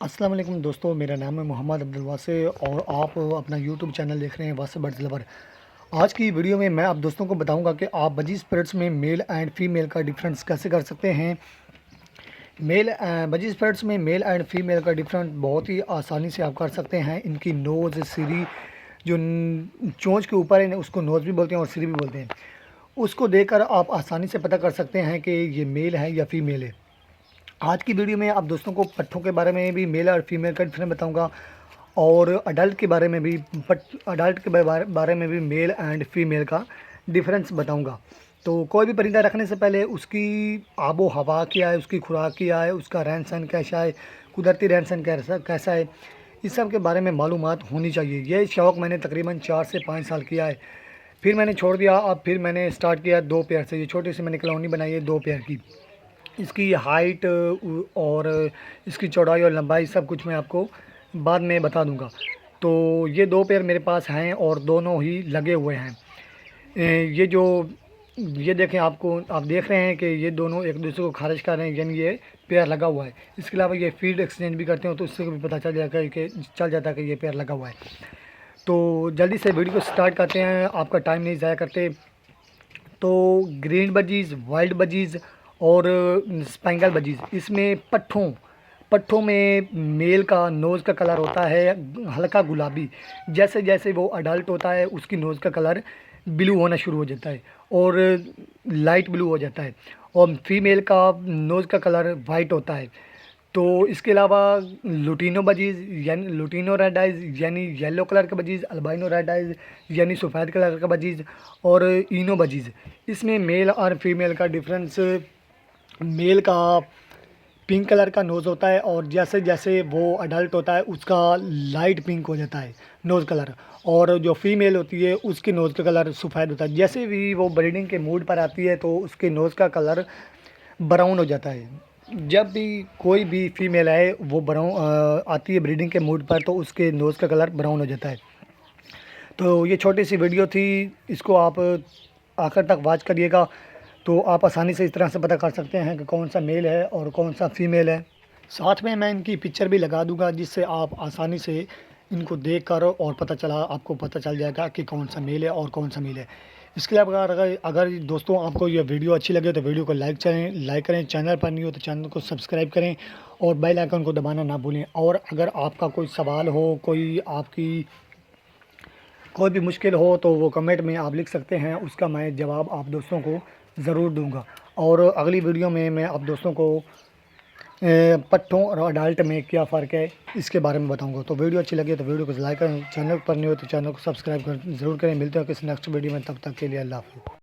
अस्सलाम वालेकुम दोस्तों, मेरा नाम है मोहम्मद अब्दुल वासे और आप अपना यूट्यूब चैनल देख रहे हैं वासे बर्ड्स लवर। आज की वीडियो में मैं आप दोस्तों को बताऊंगा कि आप बजीज पैरट्स में मेल एंड फीमेल का डिफरेंस कैसे कर सकते हैं। बजीज पैरट्स में मेल एंड फीमेल का डिफरेंस बहुत ही आसानी से आप कर सकते हैं। इनकी नोज़ सिरी जो चोंच के ऊपर है उसको नोज़ भी बोलते हैं और सिरी भी बोलते हैं। उसको देखकर आप आसानी से पता कर सकते हैं कि ये मेल है या फीमेल है। आज की वीडियो में आप दोस्तों को पट्ठों के बारे में भी मेल और फीमेल का डिफरेंस बताऊंगा और अडल्ट के बारे में भी अडल्ट के बारे में भी मेल एंड फीमेल का डिफरेंस बताऊंगा। तो कोई भी परिंदा रखने से पहले उसकी आबो हवा क्या है, उसकी खुराक क्या है, उसका रहन सहन कैसा है, कुदरती रहन सहन कैसा है, इस सब के बारे में मालूमात होनी चाहिए। ये शौक़ मैंने तकरीबन 4 से 5 साल किया है, फिर मैंने छोड़ दिया। अब फिर मैंने स्टार्ट किया 2 पेयर से। ये छोटी सी मैंने कॉलोनी बनाई है 2 पेयर की। इसकी हाइट और इसकी चौड़ाई और लंबाई सब कुछ मैं आपको बाद में बता दूंगा। तो ये 2 पेयर मेरे पास हैं और दोनों ही लगे हुए हैं। ये देखें, आप देख रहे हैं कि ये दोनों एक दूसरे को खारिज कर रहे हैं, यानी ये पेयर लगा हुआ है। इसके अलावा ये फील्ड एक्सचेंज भी करते हो तो इससे भी पता चल जाता है कि ये पेयर लगा हुआ है। तो जल्दी से वीडियो को स्टार्ट करते हैं, आपका टाइम नहीं ज़ाया करते। तो ग्रीन बजीज़, वाइल्ड बजीज़ और स्पेंगल बजीज़, इसमें पट्ठों में मेल का नोज़ का कलर होता है हल्का गुलाबी। जैसे जैसे वो अडल्ट होता है उसकी नोज़ का कलर ब्लू होना शुरू हो जाता है और लाइट ब्लू हो जाता है, और फीमेल का नोज़ का कलर वाइट होता है। तो इसके अलावा लुटिनो बजीज़ यानी लुटिनो रेड आइज़ यानी येलो कलर का बजीज़, अल्बाइनो रेड आइज़ यानी सफ़ेद कलर का बजीज़ और इनो बजीज़, इसमें मेल और फीमेल का डिफरेंस, मेल का पिंक कलर का नोज़ होता है और जैसे जैसे वो अडल्ट होता है उसका लाइट पिंक हो जाता है नोज़ कलर, और जो फीमेल होती है उसकी नोज़ का कलर सफ़ेद होता है। जैसे भी वो ब्रीडिंग के मूड पर आती है तो उसके नोज़ का कलर ब्राउन हो जाता है। जब भी कोई भी फीमेल है वो आती है ब्रीडिंग के मूड पर तो उसके नोज़ का कलर ब्राउन हो जाता है। तो ये छोटी सी वीडियो थी, इसको आप आखिर तक वॉच करिएगा तो आप आसानी से इस तरह से पता कर सकते हैं कि कौन सा मेल है और कौन सा फीमेल है। साथ में मैं इनकी पिक्चर भी लगा दूंगा जिससे आप आसानी से इनको देखकर और आपको पता चल जाएगा कि कौन सा मेल है और कौन सा मेल है। इसके अलावा अगर दोस्तों आपको यह वीडियो अच्छी लगे तो वीडियो को लाइक करें, चैनल पर नहीं हो तो चैनल को सब्सक्राइब करें और बेल आइकन को दबाना ना भूलें। और अगर आपका कोई सवाल हो, कोई भी मुश्किल हो तो वो कमेंट में आप लिख सकते हैं, उसका मैं जवाब आप दोस्तों को ज़रूर दूंगा। और अगली वीडियो में मैं आप दोस्तों को पट्ठों और अडल्ट में क्या फ़र्क है इसके बारे में बताऊंगा। तो वीडियो अच्छी लगे तो वीडियो को लाइक करें, चैनल पर नहीं हो तो चैनल को सब्सक्राइब ज़रूर करें। मिलते हैं किसी नेक्स्ट वीडियो में, तब तक के लिए अल्लाह हाफ़िज़।